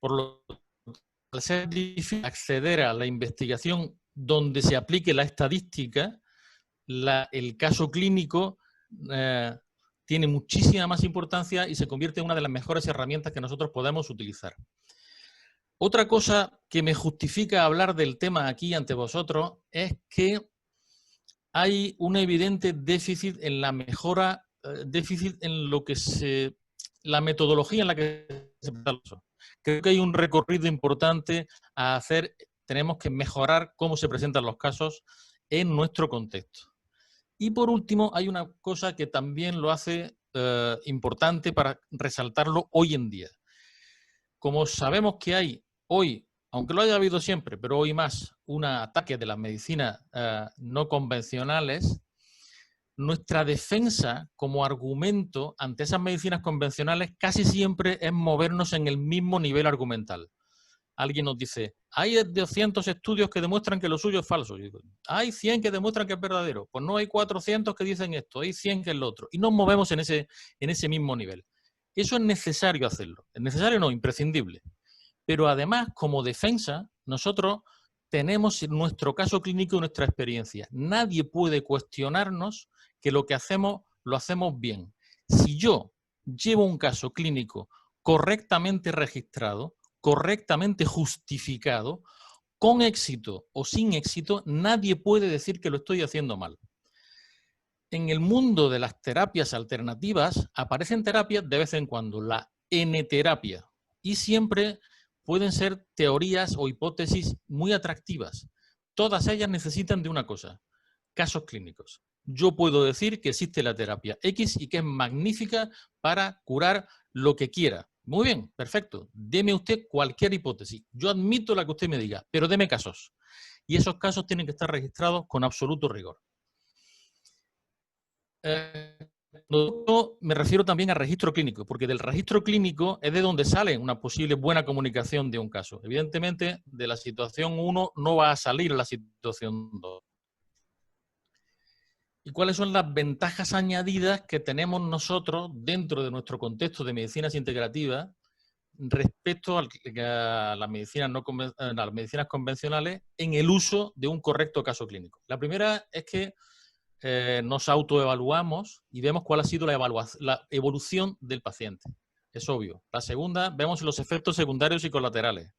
Por lo tanto, al ser difícil acceder a la investigación donde se aplique la estadística, el caso clínico tiene muchísima más importancia y se convierte en una de las mejores herramientas que nosotros podemos utilizar. Otra cosa que me justifica hablar del tema aquí ante vosotros es que hay un evidente déficit en la mejora, déficit en lo que la metodología en la que se presenta. Creo que hay un recorrido importante a hacer. Tenemos que mejorar cómo se presentan los casos en nuestro contexto. Y por último, hay una cosa que también lo hace importante para resaltarlo hoy en día. Como sabemos que hay hoy, aunque lo haya habido siempre, pero hoy más, un ataque de las medicinas no convencionales, nuestra defensa como argumento ante esas medicinas convencionales casi siempre es movernos en el mismo nivel argumental. Alguien nos dice, hay 200 estudios que demuestran que lo suyo es falso. Y digo, hay 100 que demuestran que es verdadero. Pues no, hay 400 que dicen esto, hay 100 que es lo otro. Y nos movemos en ese mismo nivel. Eso es necesario hacerlo. Es necesario, no, imprescindible. Pero además, como defensa, nosotros tenemos nuestro caso clínico y nuestra experiencia. Nadie puede cuestionarnos que lo que hacemos, lo hacemos bien. Si yo llevo un caso clínico correctamente registrado, correctamente justificado, con éxito o sin éxito, nadie puede decir que lo estoy haciendo mal. En el mundo de las terapias alternativas aparecen terapias de vez en cuando, la N-terapia, y siempre pueden ser teorías o hipótesis muy atractivas. Todas ellas necesitan de una cosa, casos clínicos. Yo puedo decir que existe la terapia X y que es magnífica para curar lo que quiera. Muy bien, perfecto. Deme usted cualquier hipótesis. Yo admito la que usted me diga, pero deme casos. Y esos casos tienen que estar registrados con absoluto rigor. Me refiero también a registro clínico, porque del registro clínico es de donde sale una posible buena comunicación de un caso. Evidentemente, de la situación 1 no va a salir la situación 2. ¿Y cuáles son las ventajas añadidas que tenemos nosotros dentro de nuestro contexto de medicinas integrativas respecto a las medicinas convencionales en el uso de un correcto caso clínico? La primera es que nos autoevaluamos y vemos cuál ha sido la evolución del paciente. Es obvio. La segunda, vemos los efectos secundarios y colaterales.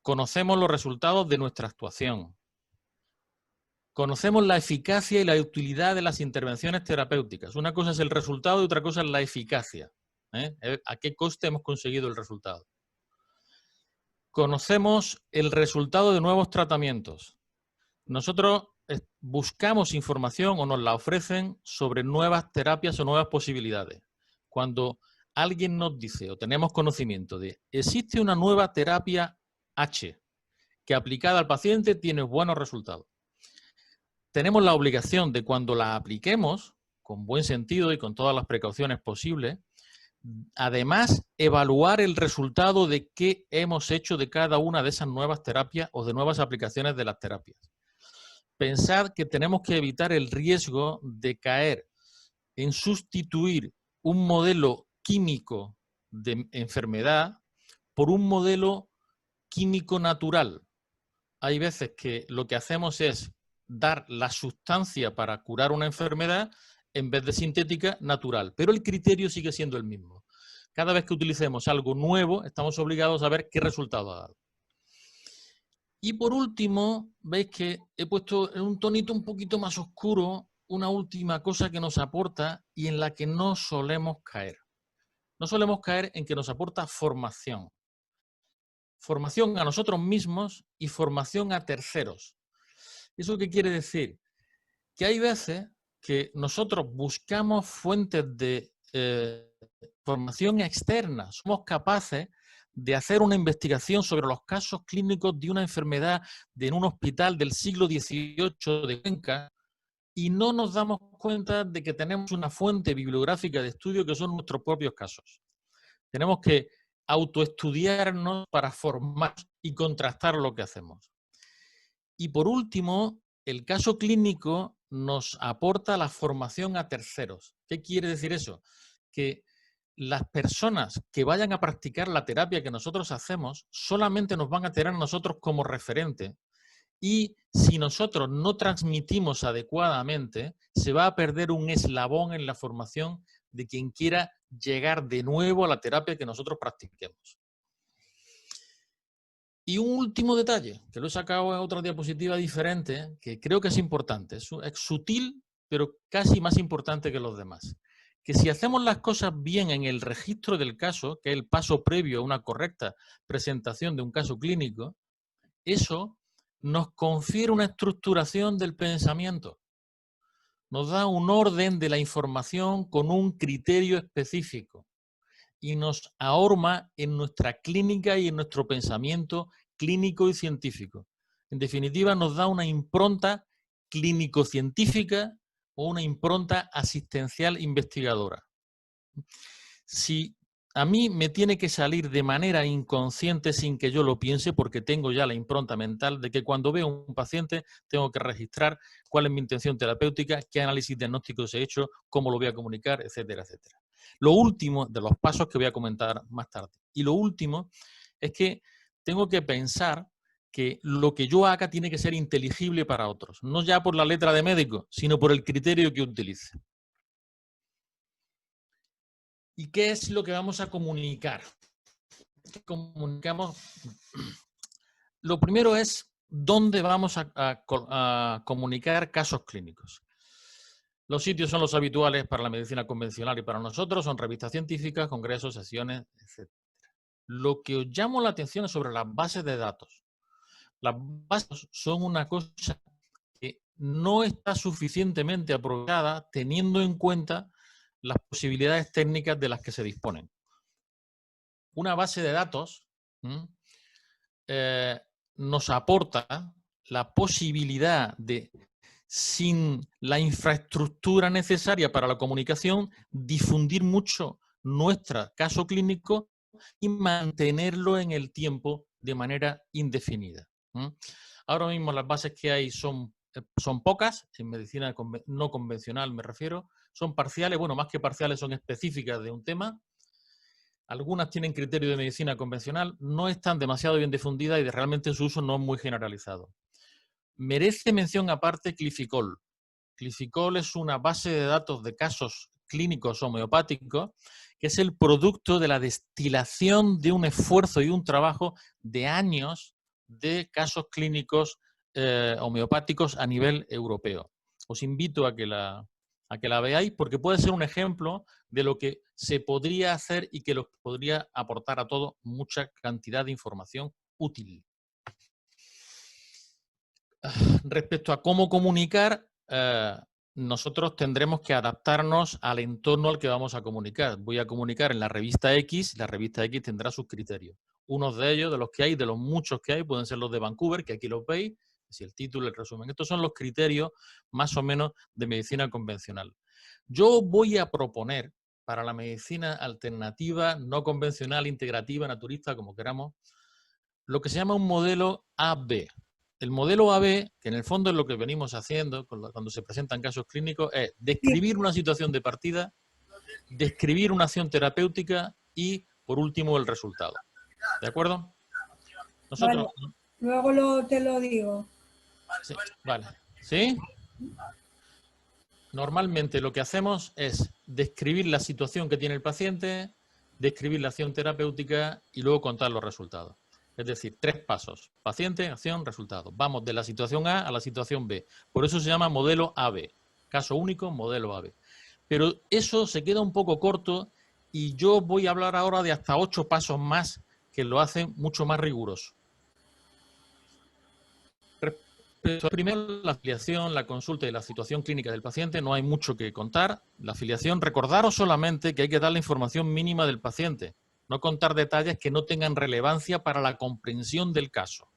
Conocemos los resultados de nuestra actuación. Conocemos la eficacia y la utilidad de las intervenciones terapéuticas. Una cosa es el resultado y otra cosa es la eficacia. ¿A qué coste hemos conseguido el resultado? Conocemos el resultado de nuevos tratamientos. Nosotros buscamos información o nos la ofrecen sobre nuevas terapias o nuevas posibilidades. Cuando alguien nos dice o tenemos conocimiento de existe una nueva terapia H que aplicada al paciente tiene buenos resultados, tenemos la obligación de cuando la apliquemos con buen sentido y con todas las precauciones posibles, además evaluar el resultado de qué hemos hecho de cada una de esas nuevas terapias o de nuevas aplicaciones de las terapias. Pensar que tenemos que evitar el riesgo de caer en sustituir un modelo químico de enfermedad por un modelo químico natural. Hay veces que lo que hacemos es dar la sustancia para curar una enfermedad en vez de sintética natural, pero el criterio sigue siendo el mismo. Cada vez que utilicemos algo nuevo, estamos obligados a ver qué resultado ha dado. Y por último, veis que he puesto en un tonito un poquito más oscuro una última cosa que nos aporta y en la que no solemos caer. No solemos caer en que nos aporta formación. Formación a nosotros mismos y formación a terceros. ¿Eso qué quiere decir? Que hay veces que nosotros buscamos fuentes de formación externa. Somos capaces de hacer una investigación sobre los casos clínicos de una enfermedad en un hospital del siglo XVIII de Cuenca y no nos damos cuenta de que tenemos una fuente bibliográfica de estudio que son nuestros propios casos. Tenemos que autoestudiarnos para formar y contrastar lo que hacemos. Y por último, el caso clínico nos aporta la formación a terceros. ¿Qué quiere decir eso? Que las personas que vayan a practicar la terapia que nosotros hacemos solamente nos van a tener a nosotros como referente. Y si nosotros no transmitimos adecuadamente, se va a perder un eslabón en la formación de quien quiera llegar de nuevo a la terapia que nosotros practiquemos. Y un último detalle, que lo he sacado en otra diapositiva diferente, que creo que es importante. Es sutil, pero casi más importante que los demás. Que si hacemos las cosas bien en el registro del caso, que es el paso previo a una correcta presentación de un caso clínico, eso nos confiere una estructuración del pensamiento. Nos da un orden de la información con un criterio específico y nos ahorma en nuestra clínica y en nuestro pensamiento clínico y científico. En definitiva, nos da una impronta clínico-científica o una impronta asistencial investigadora. Si a mí me tiene que salir de manera inconsciente sin que yo lo piense, porque tengo ya la impronta mental de que cuando veo a un paciente tengo que registrar cuál es mi intención terapéutica, qué análisis diagnósticos he hecho, cómo lo voy a comunicar, etcétera, etcétera. Lo último de los pasos que voy a comentar más tarde. Y lo último es que tengo que pensar que lo que yo haga tiene que ser inteligible para otros, no ya por la letra de médico, sino por el criterio que utilice. ¿Y qué es lo que vamos a comunicar? ¿Qué comunicamos? Lo primero es dónde vamos a comunicar casos clínicos. Los sitios son los habituales para la medicina convencional y para nosotros, son revistas científicas, congresos, sesiones, etc. Lo que os llamo la atención es sobre las bases de datos. Las bases son una cosa que no está suficientemente aprovechada teniendo en cuenta las posibilidades técnicas de las que se disponen. Una base de datos nos aporta la posibilidad de, sin la infraestructura necesaria para la comunicación, difundir mucho nuestro caso clínico y mantenerlo en el tiempo de manera indefinida. Ahora mismo las bases que hay son pocas, en medicina no convencional me refiero, son parciales, bueno, más que parciales son específicas de un tema. Algunas tienen criterio de medicina convencional, no están demasiado bien difundidas y realmente su uso no es muy generalizado. Merece mención aparte Clificol. Clificol es una base de datos de casos clínicos homeopáticos que es el producto de la destilación de un esfuerzo y un trabajo de años de casos clínicos homeopáticos a nivel europeo. Os invito a que la veáis porque puede ser un ejemplo de lo que se podría hacer y que los podría aportar a todos mucha cantidad de información útil. Respecto a cómo comunicar, nosotros tendremos que adaptarnos al entorno al que vamos a comunicar. Voy a comunicar en la revista X tendrá sus criterios. Unos de ellos, de los que hay, de los muchos que hay, pueden ser los de Vancouver, que aquí los veis, si el título, el resumen. Estos son los criterios más o menos de medicina convencional. Yo voy a proponer para la medicina alternativa, no convencional, integrativa, naturista, como queramos, lo que se llama un modelo AB. El modelo AB, que en el fondo es lo que venimos haciendo cuando se presentan casos clínicos, es describir una situación de partida, describir una acción terapéutica y, por último, el resultado. ¿De acuerdo? Nosotros... Vale. Luego te lo digo. Sí, vale. ¿Sí? Normalmente lo que hacemos es describir la situación que tiene el paciente, describir la acción terapéutica y luego contar los resultados. Es decir, 3 pasos. Paciente, acción, resultado. Vamos de la situación A a la situación B. Por eso se llama modelo AB. Caso único, modelo AB. Pero eso se queda un poco corto y yo voy a hablar ahora de hasta 8 pasos más que lo hacen mucho más riguroso. Primero, la afiliación, la consulta y la situación clínica del paciente, no hay mucho que contar. La afiliación, recordaros solamente que hay que dar la información mínima del paciente, no contar detalles que no tengan relevancia para la comprensión del caso.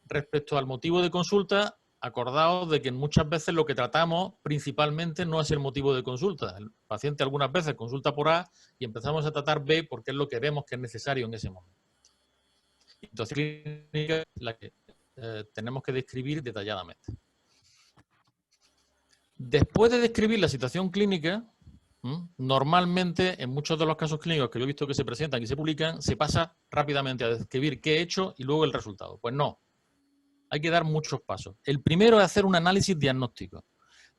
Respecto al motivo de consulta, acordaos de que muchas veces lo que tratamos principalmente no es el motivo de consulta. El paciente algunas veces consulta por A y empezamos a tratar B porque es lo que vemos que es necesario en ese momento. Entonces, clínica es la que tenemos que describir detalladamente. Después de describir la situación clínica, Normalmente, en muchos de los casos clínicos que yo he visto que se presentan y se publican, se pasa rápidamente a describir qué he hecho y luego el resultado. Pues no, hay que dar muchos pasos. El primero es hacer un análisis diagnóstico.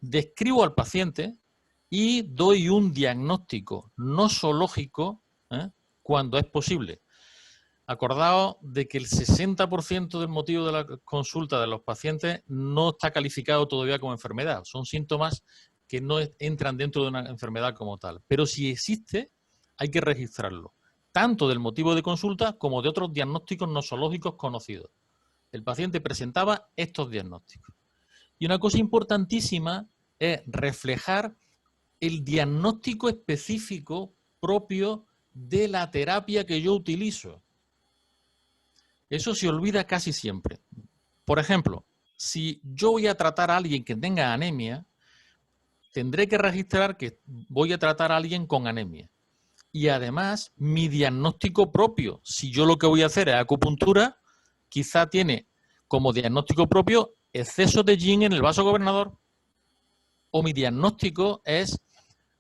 Describo al paciente y doy un diagnóstico nosológico cuando es posible. Acordaos de que el 60% del motivo de la consulta de los pacientes no está calificado todavía como enfermedad. Son síntomas que no entran dentro de una enfermedad como tal. Pero si existe, hay que registrarlo, tanto del motivo de consulta como de otros diagnósticos nosológicos conocidos. El paciente presentaba estos diagnósticos. Y una cosa importantísima es reflejar el diagnóstico específico propio de la terapia que yo utilizo. Eso se olvida casi siempre. Por ejemplo, si yo voy a tratar a alguien que tenga anemia, tendré que registrar que voy a tratar a alguien con anemia. Y además, mi diagnóstico propio. Si yo lo que voy a hacer es acupuntura, quizá tiene como diagnóstico propio exceso de yin en el vaso gobernador. O mi diagnóstico es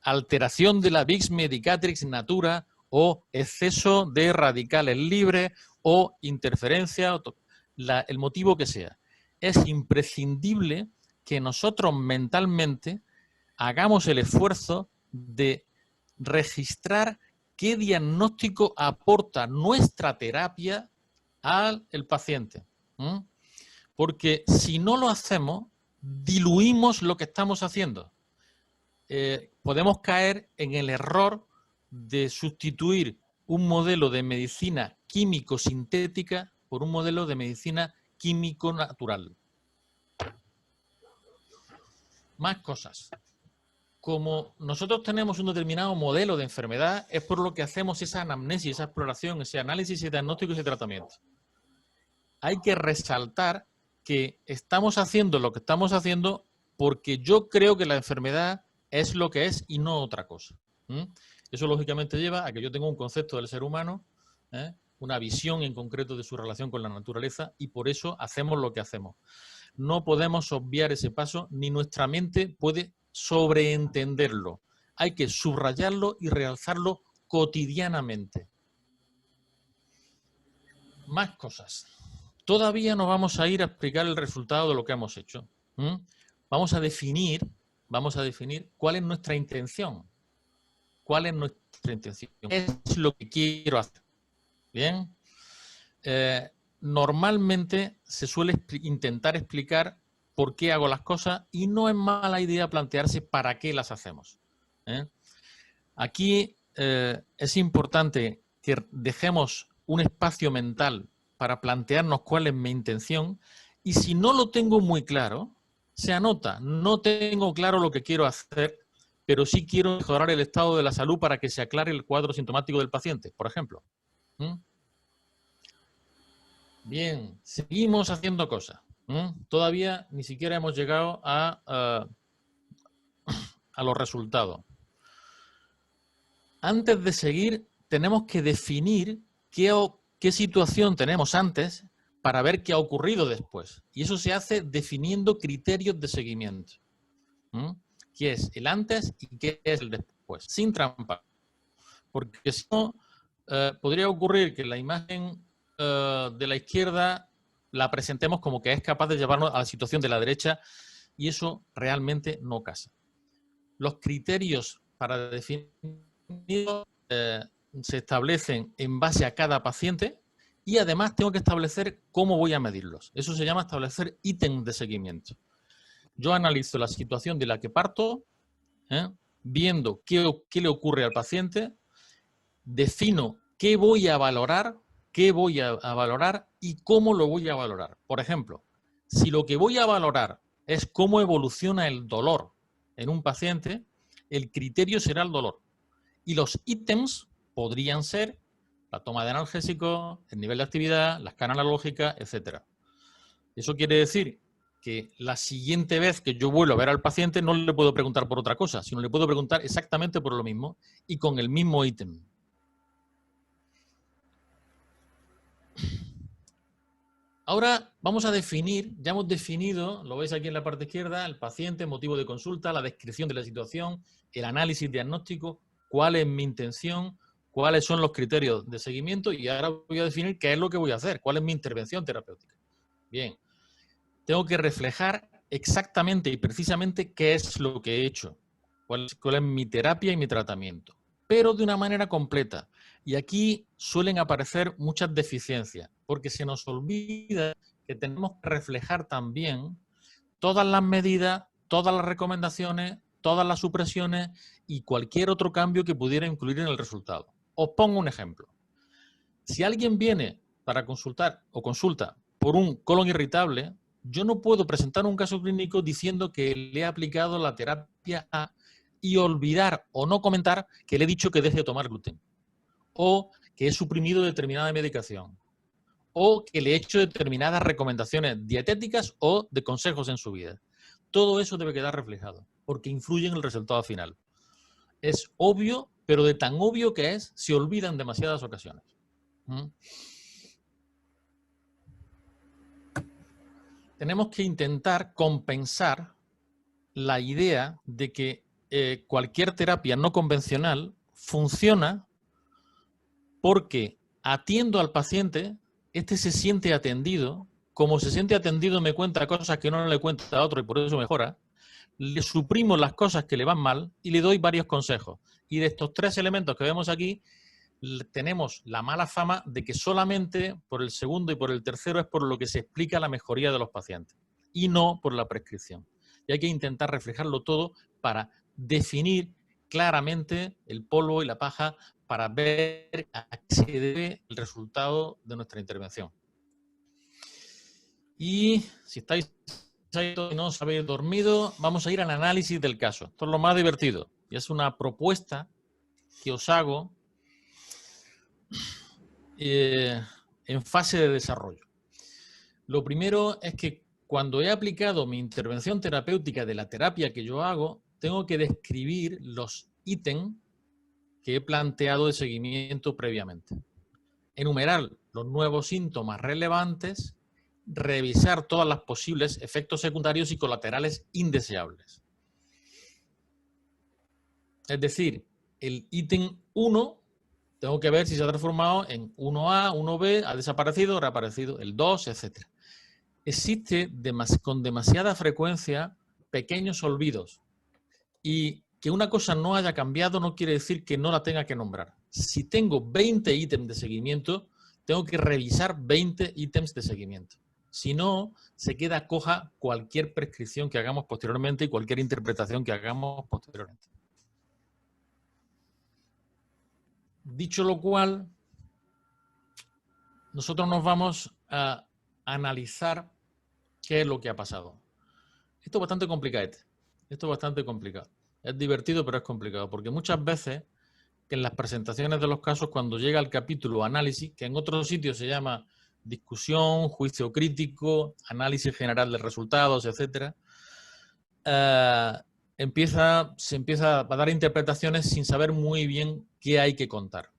alteración de la Vix Medicatrix Natura o exceso de radicales libres o interferencia, el motivo que sea. Es imprescindible que nosotros mentalmente hagamos el esfuerzo de registrar qué diagnóstico aporta nuestra terapia al paciente. Porque si no lo hacemos, diluimos lo que estamos haciendo. Podemos caer en el error de sustituir un modelo de medicina químico-sintética por un modelo de medicina químico-natural. Más cosas. Como nosotros tenemos un determinado modelo de enfermedad, es por lo que hacemos esa anamnesis, esa exploración, ese análisis, ese diagnóstico y ese tratamiento. Hay que resaltar que estamos haciendo lo que estamos haciendo porque yo creo que la enfermedad es lo que es y no otra cosa. Eso lógicamente lleva a que yo tenga un concepto del ser humano, una visión en concreto de su relación con la naturaleza y por eso hacemos lo que hacemos. No podemos obviar ese paso ni nuestra mente puede sobreentenderlo. Hay que subrayarlo y realzarlo cotidianamente. Más cosas. Todavía no vamos a ir a explicar el resultado de lo que hemos hecho. Vamos a definir cuál es nuestra intención. ¿Cuál es nuestra intención? ¿Qué es lo que quiero hacer? Bien. Normalmente se suele intentar explicar por qué hago las cosas y no es mala idea plantearse para qué las hacemos. Aquí es importante que dejemos un espacio mental para plantearnos cuál es mi intención y si no lo tengo muy claro, se anota. No tengo claro lo que quiero hacer, pero sí quiero mejorar el estado de la salud para que se aclare el cuadro sintomático del paciente, por ejemplo. Bien, seguimos haciendo cosas. Todavía ni siquiera hemos llegado a los resultados. Antes de seguir, tenemos que definir qué situación tenemos antes para ver qué ha ocurrido después. Y eso se hace definiendo criterios de seguimiento. ¿Qué es el antes y qué es el después? Sin trampa. Porque si no, podría ocurrir que la imagen de la izquierda la presentemos como que es capaz de llevarnos a la situación de la derecha y eso realmente no casa. Los criterios para definir se establecen en base a cada paciente y además tengo que establecer cómo voy a medirlos. Eso se llama establecer ítems de seguimiento. Yo analizo la situación de la que parto, viendo qué le ocurre al paciente, defino qué voy a valorar y cómo lo voy a valorar. Por ejemplo, si lo que voy a valorar es cómo evoluciona el dolor en un paciente, el criterio será el dolor. Y los ítems podrían ser la toma de analgésicos, el nivel de actividad, la escala analógica, etc. Eso quiere decir que la siguiente vez que yo vuelvo a ver al paciente no le puedo preguntar por otra cosa, sino le puedo preguntar exactamente por lo mismo y con el mismo ítem. Ahora vamos a definir, ya hemos definido, lo veis aquí en la parte izquierda, el paciente, motivo de consulta, la descripción de la situación, el análisis diagnóstico, cuál es mi intención, cuáles son los criterios de seguimiento y ahora voy a definir qué es lo que voy a hacer, cuál es mi intervención terapéutica. Bien, tengo que reflejar exactamente y precisamente qué es lo que he hecho, cuál es mi terapia y mi tratamiento, pero de una manera completa. Y aquí suelen aparecer muchas deficiencias, porque se nos olvida que tenemos que reflejar también todas las medidas, todas las recomendaciones, todas las supresiones y cualquier otro cambio que pudiera incluir en el resultado. Os pongo un ejemplo. Si alguien viene para consultar o consulta por un colon irritable, yo no puedo presentar un caso clínico diciendo que le he aplicado la terapia A y olvidar o no comentar que le he dicho que deje de tomar gluten, o que he suprimido determinada medicación, o que le he hecho determinadas recomendaciones dietéticas o de consejos en su vida. Todo eso debe quedar reflejado, porque influye en el resultado final. Es obvio, pero de tan obvio que es, se olvida en demasiadas ocasiones. Tenemos que intentar compensar la idea de que cualquier terapia no convencional funciona porque atiendo al paciente, este se siente atendido, como se siente atendido me cuenta cosas que no le cuenta a otro y por eso mejora, le suprimo las cosas que le van mal y le doy varios consejos. Y de estos tres elementos que vemos aquí, tenemos la mala fama de que solamente por el segundo y por el tercero es por lo que se explica la mejoría de los pacientes y no por la prescripción. Y hay que intentar reflejarlo todo para definir claramente el polvo y la paja para ver a qué se debe el resultado de nuestra intervención. Y si estáis ahí y no os habéis dormido, vamos a ir al análisis del caso. Esto es lo más divertido y es una propuesta que os hago en fase de desarrollo. Lo primero es que cuando he aplicado mi intervención terapéutica de la terapia que yo hago, tengo que describir los ítems que he planteado de seguimiento previamente. Enumerar los nuevos síntomas relevantes, revisar todos los posibles efectos secundarios y colaterales indeseables. Es decir, el ítem 1 tengo que ver si se ha transformado en 1A, 1B, ha desaparecido, reaparecido, el 2, etc. Existe con demasiada frecuencia pequeños olvidos y que una cosa no haya cambiado no quiere decir que no la tenga que nombrar. Si tengo 20 ítems de seguimiento, tengo que revisar 20 ítems de seguimiento. Si no, se queda coja cualquier prescripción que hagamos posteriormente y cualquier interpretación que hagamos posteriormente. Dicho lo cual, nosotros nos vamos a analizar qué es lo que ha pasado. Esto es bastante complicado. Esto es bastante complicado. Es divertido, pero es complicado, porque muchas veces que en las presentaciones de los casos, cuando llega el capítulo análisis, que en otros sitios se llama discusión, juicio crítico, análisis general de resultados, etc., se empieza a dar interpretaciones sin saber muy bien qué hay que contar.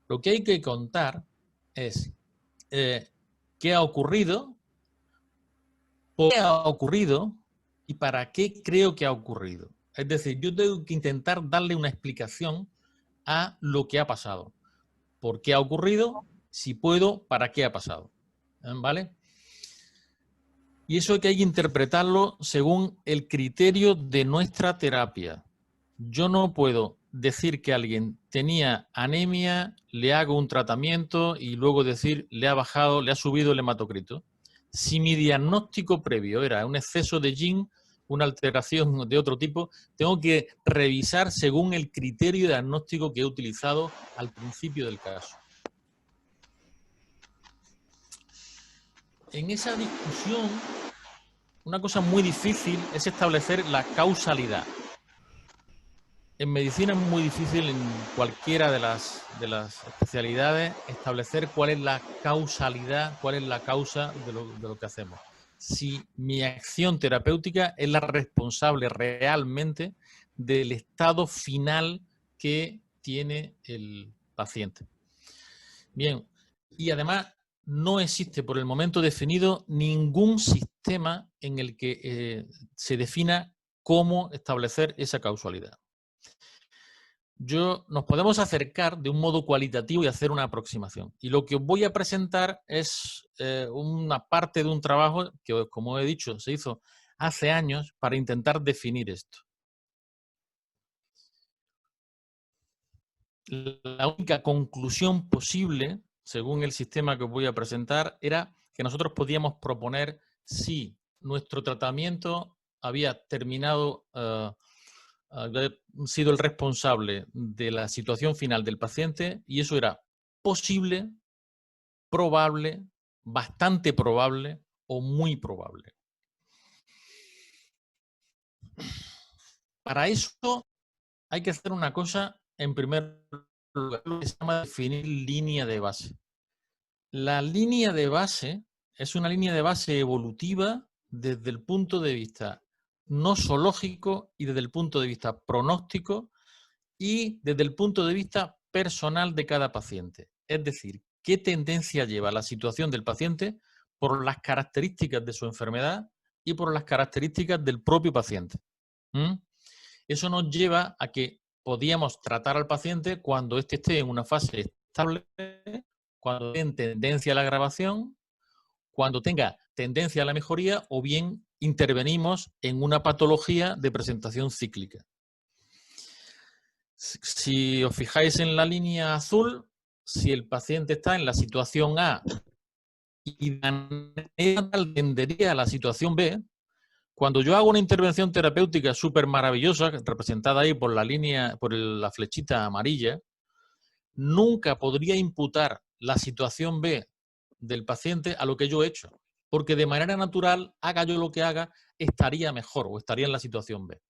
Lo que hay que contar es qué ha ocurrido, por qué ha ocurrido y para qué creo que ha ocurrido. Es decir, yo tengo que intentar darle una explicación a lo que ha pasado. ¿Por qué ha ocurrido? Si puedo, ¿para qué ha pasado? ¿Vale? Y eso hay que interpretarlo según el criterio de nuestra terapia. Yo no puedo decir que alguien tenía anemia, le hago un tratamiento y luego decir le ha bajado, le ha subido el hematocrito. Si mi diagnóstico previo era un exceso de yin, una alteración de otro tipo, tengo que revisar según el criterio diagnóstico que he utilizado al principio del caso. En esa discusión, una cosa muy difícil es establecer la causalidad. En medicina es muy difícil en cualquiera de las especialidades establecer cuál es la causalidad, cuál es la causa de lo que hacemos. Si mi acción terapéutica es la responsable realmente del estado final que tiene el paciente. Bien, y además no existe por el momento definido ningún sistema en el que se defina cómo establecer esa causalidad. Nos podemos acercar de un modo cualitativo y hacer una aproximación. Y lo que os voy a presentar es una parte de un trabajo que, como he dicho, se hizo hace años para intentar definir esto. La única conclusión posible, según el sistema que os voy a presentar, era que nosotros podíamos proponer si nuestro tratamiento había terminado, había sido el responsable de la situación final del paciente, y eso era posible, probable, bastante probable o muy probable. Para eso hay que hacer una cosa, en primer lugar, lo que se llama definir línea de base. La línea de base es una línea de base evolutiva desde el punto de vista nosológico y desde el punto de vista pronóstico y desde el punto de vista personal de cada paciente. Es decir, qué tendencia lleva la situación del paciente por las características de su enfermedad y por las características del propio paciente. Eso nos lleva a que podíamos tratar al paciente cuando éste esté en una fase estable, cuando tenga tendencia a la agravación, cuando tenga tendencia a la mejoría, o bien intervenimos en una patología de presentación cíclica. Si os fijáis en la línea azul, si el paciente está en la situación A y tendería a la situación B, cuando yo hago una intervención terapéutica súper maravillosa, representada ahí por la línea, por la flechita amarilla, nunca podría imputar la situación B del paciente a lo que yo he hecho, porque de manera natural, haga yo lo que haga, estaría mejor o estaría en la situación B.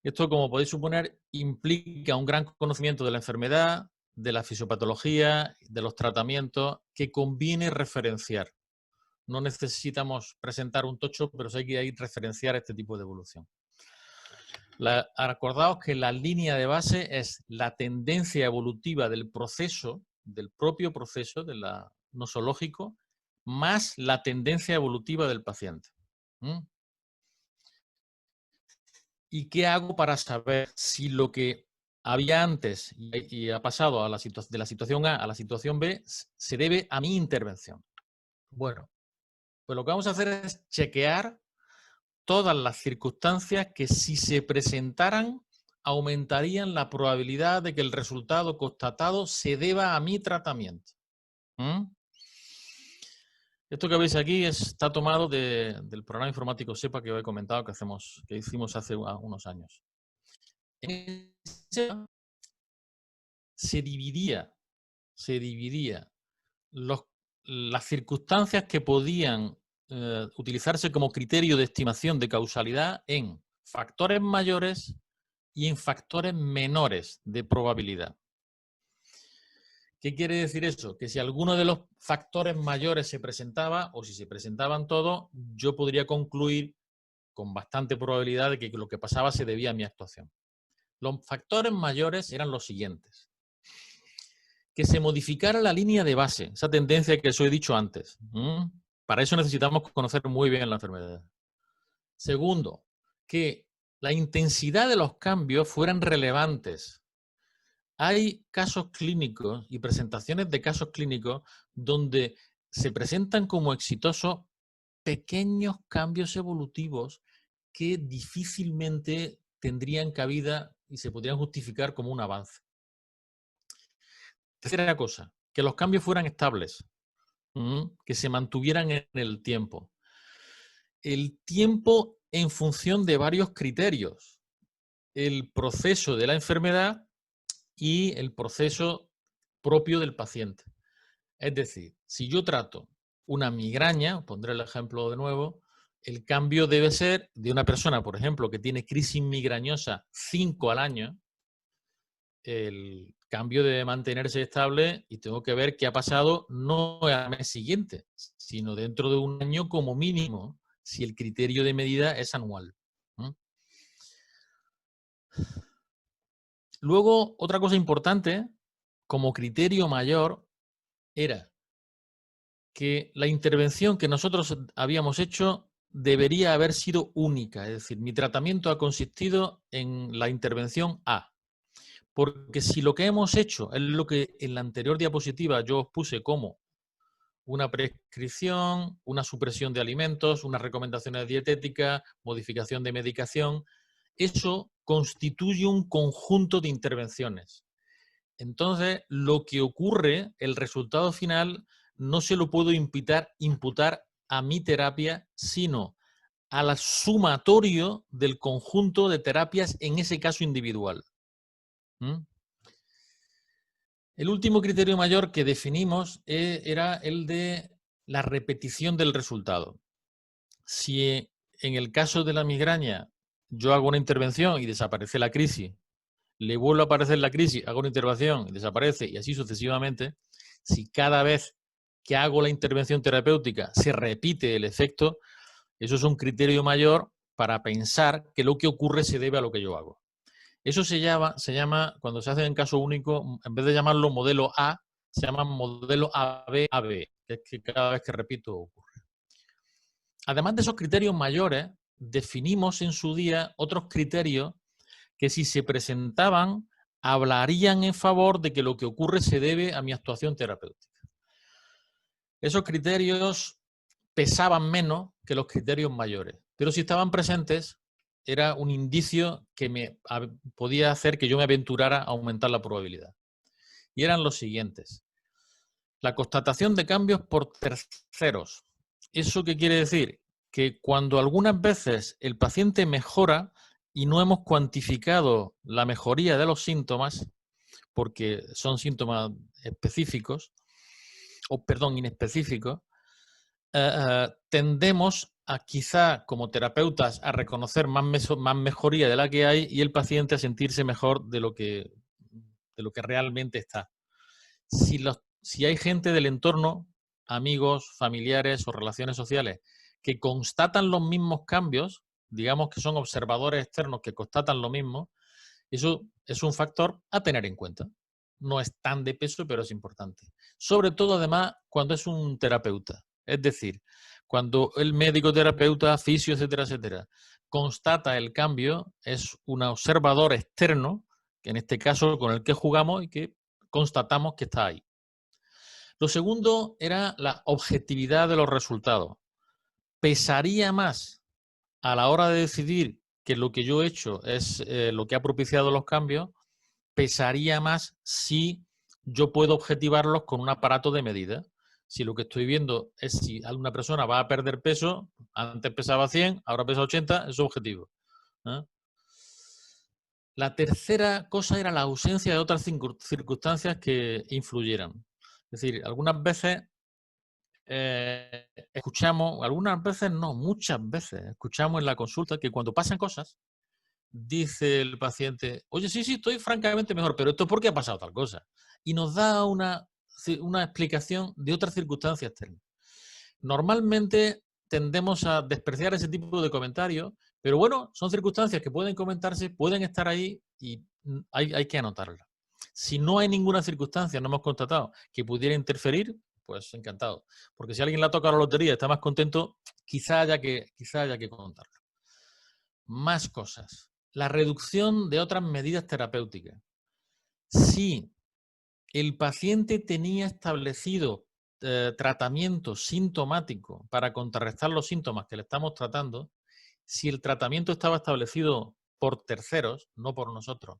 Esto, como podéis suponer, implica un gran conocimiento de la enfermedad, de la fisiopatología, de los tratamientos, que conviene referenciar. No necesitamos presentar un tocho, pero sí hay que referenciar este tipo de evolución. Acordaos que la línea de base es la tendencia evolutiva del proceso, del propio proceso de la nosológico, más la tendencia evolutiva del paciente. ¿Y qué hago para saber si lo que había antes y ha pasado a de la situación A a la situación B se debe a mi intervención? Bueno, pues lo que vamos a hacer es chequear todas las circunstancias que, si se presentaran, aumentarían la probabilidad de que el resultado constatado se deba a mi tratamiento. Esto que veis aquí está tomado del programa informático SEPA que os he comentado que hicimos hace unos años. Se dividía las circunstancias que podían utilizarse como criterio de estimación de causalidad en factores mayores y en factores menores de probabilidad. ¿Qué quiere decir eso? Que si alguno de los factores mayores se presentaba, o si se presentaban todos, yo podría concluir con bastante probabilidad de que lo que pasaba se debía a mi actuación. Los factores mayores eran los siguientes: que se modificara la línea de base, esa tendencia que os he dicho antes. Para eso necesitamos conocer muy bien la enfermedad. Segundo, que la intensidad de los cambios fueran relevantes. Hay casos clínicos y presentaciones de casos clínicos donde se presentan como exitosos pequeños cambios evolutivos que difícilmente tendrían cabida y se podrían justificar como un avance. Tercera cosa, que los cambios fueran estables, que se mantuvieran en el tiempo. El tiempo en función de varios criterios: el proceso de la enfermedad y el proceso propio del paciente. Es decir, si yo trato una migraña, pondré el ejemplo de nuevo, el cambio debe ser de una persona, por ejemplo, que tiene crisis migrañosa 5 al año, el cambio debe mantenerse estable y tengo que ver qué ha pasado no al mes siguiente, sino dentro de un año como mínimo, si el criterio de medida es anual. Luego, otra cosa importante, como criterio mayor, era que la intervención que nosotros habíamos hecho debería haber sido única. Es decir, mi tratamiento ha consistido en la intervención A. Porque si lo que hemos hecho es lo que en la anterior diapositiva yo os puse como una prescripción, una supresión de alimentos, unas recomendaciones dietéticas, modificación de medicación, eso constituye un conjunto de intervenciones. Entonces, lo que ocurre, el resultado final, no se lo puedo imputar a mi terapia, sino al sumatorio del conjunto de terapias en ese caso individual. ¿Mm? El último criterio mayor que definimos era el de la repetición del resultado. Si en el caso de la migraña yo hago una intervención y desaparece la crisis, le vuelve a aparecer la crisis, hago una intervención y desaparece, y así sucesivamente, si cada vez que hago la intervención terapéutica se repite el efecto, eso es un criterio mayor para pensar que lo que ocurre se debe a lo que yo hago. Eso se llama, cuando se hace en caso único, en vez de llamarlo modelo A, se llama modelo AB, que es que cada vez que repito ocurre. Además de esos criterios mayores, definimos en su día otros criterios que si se presentaban hablarían en favor de que lo que ocurre se debe a mi actuación terapéutica. Esos criterios pesaban menos que los criterios mayores, pero si estaban presentes era un indicio que podía hacer que yo me aventurara a aumentar la probabilidad. Y eran los siguientes. La constatación de cambios por terceros. ¿Eso qué quiere decir? Que cuando algunas veces el paciente mejora y no hemos cuantificado la mejoría de los síntomas, porque son síntomas específicos, inespecíficos, tendemos a quizá como terapeutas a reconocer más mejoría de la que hay y el paciente a sentirse mejor de lo que realmente está. Si hay gente del entorno, amigos, familiares o relaciones sociales, que constatan los mismos cambios, digamos que son observadores externos que constatan lo mismo, eso es un factor a tener en cuenta. No es tan de peso, pero es importante. Sobre todo, además, cuando es un terapeuta. Es decir, cuando el médico, terapeuta, fisio, etcétera, etcétera, constata el cambio, es un observador externo, que en este caso con el que jugamos y que constatamos que está ahí. Lo segundo era la objetividad de los resultados. Pesaría más a la hora de decidir que lo que yo he hecho es lo que ha propiciado los cambios, pesaría más si yo puedo objetivarlos con un aparato de medida. Si lo que estoy viendo es si alguna persona va a perder peso, antes pesaba 100, ahora pesa 80, es su objetivo. ¿Eh? La tercera cosa era la ausencia de otras circunstancias que influyeran. Es decir, algunas veces escuchamos, algunas veces no, muchas veces escuchamos en la consulta que cuando pasan cosas, dice el paciente, oye, sí, estoy francamente mejor, pero esto es porque ha pasado tal cosa. Y nos da una explicación de otras circunstancias externas. Normalmente tendemos a despreciar ese tipo de comentarios, pero bueno, son circunstancias que pueden comentarse, pueden estar ahí y hay que anotarlas. Si no hay ninguna circunstancia, no hemos constatado, que pudiera interferir, pues encantado. Porque si alguien le ha tocado la lotería y está más contento, quizá haya que contarlo. Más cosas. La reducción de otras medidas terapéuticas. Si el paciente tenía establecido tratamiento sintomático para contrarrestar los síntomas que le estamos tratando, si el tratamiento estaba establecido por terceros, no por nosotros,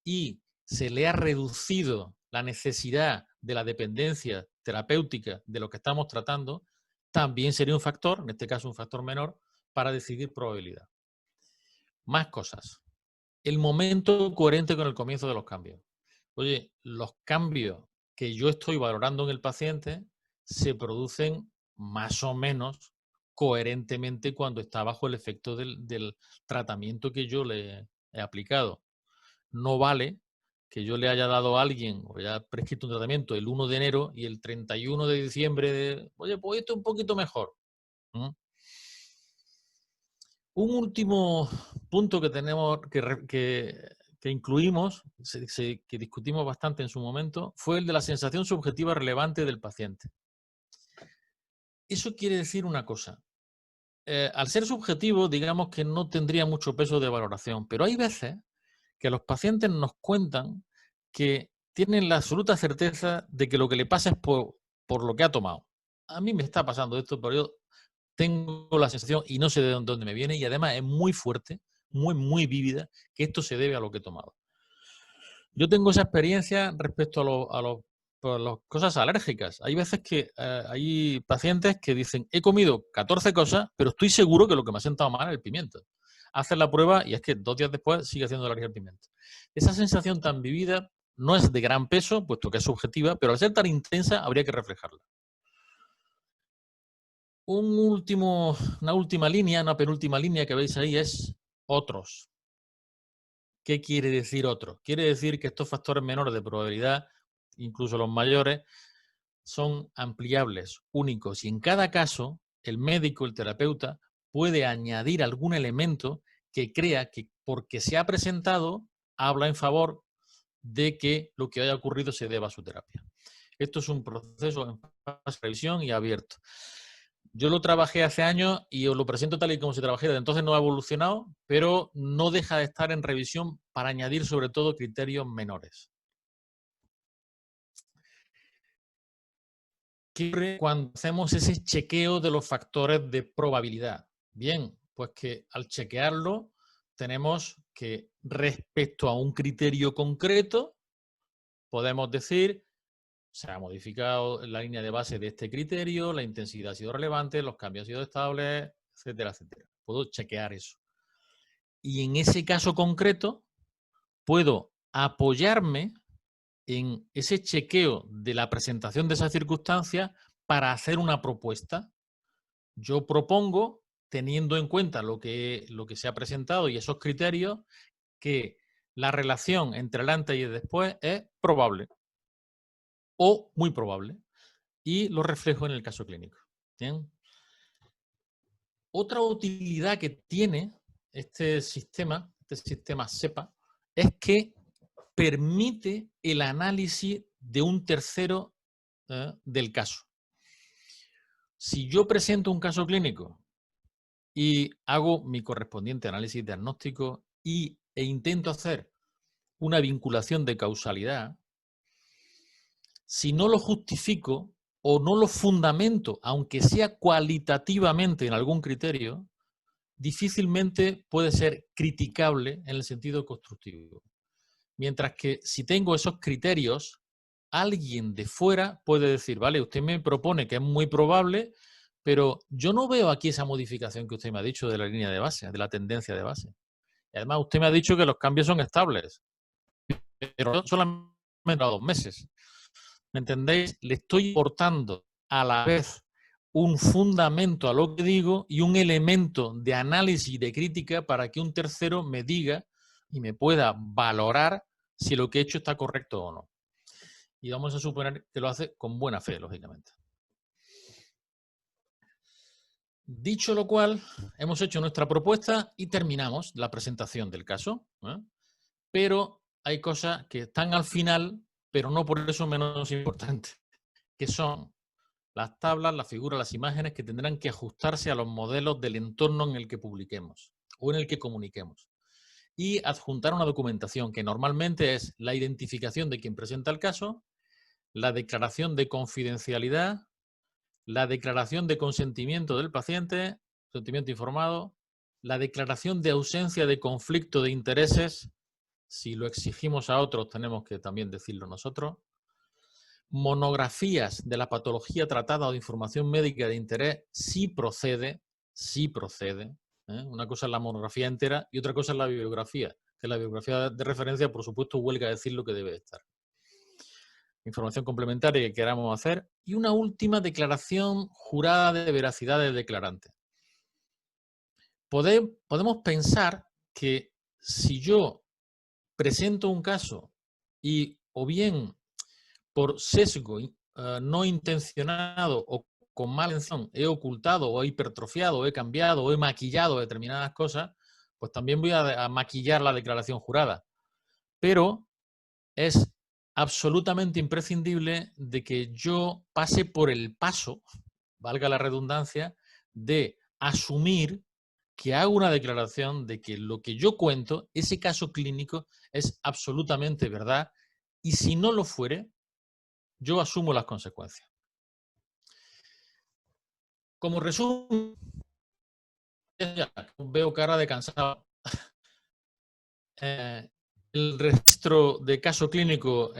y se le ha reducido la necesidad de la dependencia terapéutica de lo que estamos tratando, también sería un factor, en este caso un factor menor, para decidir probabilidad. Más cosas. El momento coherente con el comienzo de los cambios. Oye, los cambios que yo estoy valorando en el paciente se producen más o menos coherentemente cuando está bajo el efecto del tratamiento que yo le he aplicado. No vale que yo le haya dado a alguien o haya prescrito un tratamiento el 1 de enero y el 31 de diciembre, oye, pues esto es un poquito mejor. Un último punto que tenemos que incluimos, que discutimos bastante en su momento, fue el de la sensación subjetiva relevante del paciente. Eso quiere decir una cosa. Al ser subjetivo, digamos que no tendría mucho peso de valoración, pero hay veces que los pacientes nos cuentan que tienen la absoluta certeza de que lo que le pasa es por lo que ha tomado. A mí me está pasando esto, pero yo tengo la sensación, y no sé de dónde me viene, y además es muy fuerte, muy vívida, que esto se debe a lo que he tomado. Yo tengo esa experiencia respecto a las cosas alérgicas. Hay veces que hay pacientes que dicen, he comido 14 cosas, pero estoy seguro que lo que me ha sentado mal es el pimiento. Hacen la prueba y es que 2 días después sigue haciendo alergia al pimiento. Esa sensación tan vivida no es de gran peso, puesto que es subjetiva, pero al ser tan intensa habría que reflejarla. Una última línea, una penúltima línea que veis ahí es otros. ¿Qué quiere decir otros? Quiere decir que estos factores menores de probabilidad, incluso los mayores, son ampliables, únicos, y en cada caso el médico, el terapeuta, puede añadir algún elemento que crea que porque se ha presentado habla en favor de que lo que haya ocurrido se deba a su terapia. Esto es un proceso en fase de revisión y abierto. Yo lo trabajé hace años y os lo presento tal y como se trabajé, desde entonces no ha evolucionado, pero no deja de estar en revisión para añadir sobre todo criterios menores. ¿Qué ocurre cuando hacemos ese chequeo de los factores de probabilidad? Bien, pues que al chequearlo tenemos que respecto a un criterio concreto podemos decir se ha modificado la línea de base de este criterio, la intensidad ha sido relevante, los cambios han sido estables, etcétera, etcétera. Puedo chequear eso. Y en ese caso concreto puedo apoyarme en ese chequeo de la presentación de esa circunstancia para hacer una propuesta. Yo propongo, teniendo en cuenta lo que se ha presentado y esos criterios, que la relación entre el antes y el después es probable o muy probable y lo reflejo en el caso clínico. ¿Bien? Otra utilidad que tiene este sistema SEPA, es que permite el análisis de un tercero del caso. Si yo presento un caso clínico y hago mi correspondiente análisis diagnóstico e intento hacer una vinculación de causalidad, si no lo justifico o no lo fundamento, aunque sea cualitativamente en algún criterio, difícilmente puede ser criticable en el sentido constructivo. Mientras que si tengo esos criterios, alguien de fuera puede decir, vale, usted me propone que es muy probable, pero yo no veo aquí esa modificación que usted me ha dicho de la línea de base, de la tendencia de base. Y además usted me ha dicho que los cambios son estables, pero solamente a 2 meses. ¿Me entendéis? Le estoy aportando a la vez un fundamento a lo que digo y un elemento de análisis y de crítica para que un tercero me diga y me pueda valorar si lo que he hecho está correcto o no. Y vamos a suponer que lo hace con buena fe, lógicamente. Dicho lo cual, hemos hecho nuestra propuesta y terminamos la presentación del caso. Pero hay cosas que están al final, pero no por eso menos importantes, que son las tablas, las figuras, las imágenes que tendrán que ajustarse a los modelos del entorno en el que publiquemos o en el que comuniquemos. Y adjuntar una documentación que normalmente es la identificación de quien presenta el caso, la declaración de confidencialidad, la declaración de consentimiento del paciente, consentimiento informado, la declaración de ausencia de conflicto de intereses. Si lo exigimos a otros, tenemos que también decirlo nosotros. Monografías de la patología tratada o de información médica de interés, sí procede. Una cosa es la monografía entera y otra cosa es la bibliografía, que la bibliografía de referencia, por supuesto, huelga a decir lo que debe estar. Información complementaria que queramos hacer y una última declaración jurada de veracidad del declarante. Podemos pensar que si yo presento un caso y o bien por sesgo no intencionado o con mala intención he ocultado o he hipertrofiado o he cambiado o he maquillado determinadas cosas, pues también voy a maquillar la declaración jurada. pero es absolutamente imprescindible de que yo pase por el paso, valga la redundancia, de asumir que hago una declaración de que lo que yo cuento, ese caso clínico, es absolutamente verdad, y si no lo fuere, yo asumo las consecuencias. Como resumen, ya veo cara de cansado. El registro de caso clínico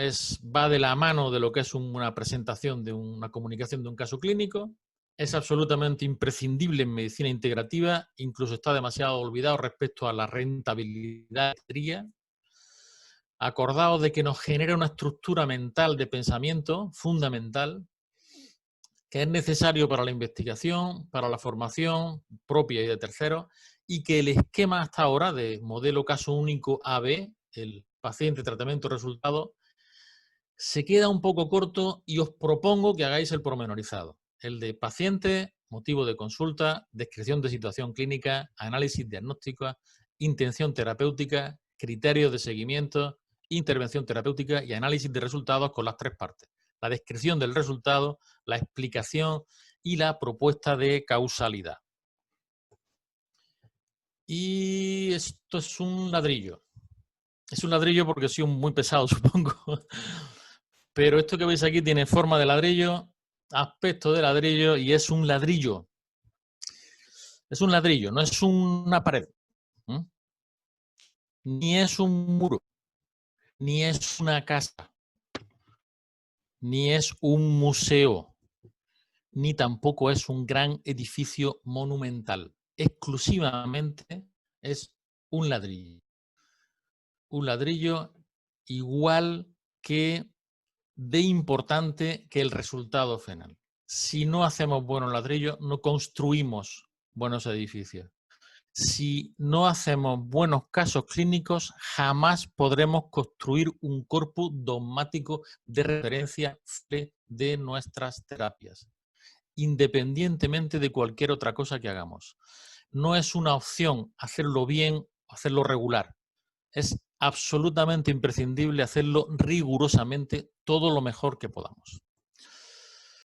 va de la mano de lo que es una presentación de una comunicación de un caso clínico. Es absolutamente imprescindible en medicina integrativa, incluso está demasiado olvidado respecto a la rentabilidad. Acordaos de que nos genera una estructura mental de pensamiento fundamental que es necesario para la investigación, para la formación propia y de terceros, y que el esquema hasta ahora de modelo caso único AB, el paciente, tratamiento, resultado, se queda un poco corto y os propongo que hagáis el pormenorizado. El de paciente, motivo de consulta, descripción de situación clínica, análisis diagnóstico, intención terapéutica, criterios de seguimiento, intervención terapéutica y análisis de resultados con las tres partes. La descripción del resultado, la explicación y la propuesta de causalidad. Y esto es un ladrillo. Es un ladrillo porque soy muy pesado, supongo. Pero esto que veis aquí tiene forma de ladrillo, aspecto de ladrillo y es un ladrillo. Es un ladrillo, no es una pared. Ni es un muro. Ni es una casa. Ni es un museo. Ni tampoco es un gran edificio monumental. Exclusivamente es un ladrillo. Un ladrillo igual que de importante que el resultado final. Si no hacemos buenos ladrillos, no construimos buenos edificios. Si no hacemos buenos casos clínicos, jamás podremos construir un corpus dogmático de referencia de nuestras terapias, independientemente de cualquier otra cosa que hagamos. No es una opción hacerlo bien o hacerlo regular. Es absolutamente imprescindible hacerlo rigurosamente todo lo mejor que podamos.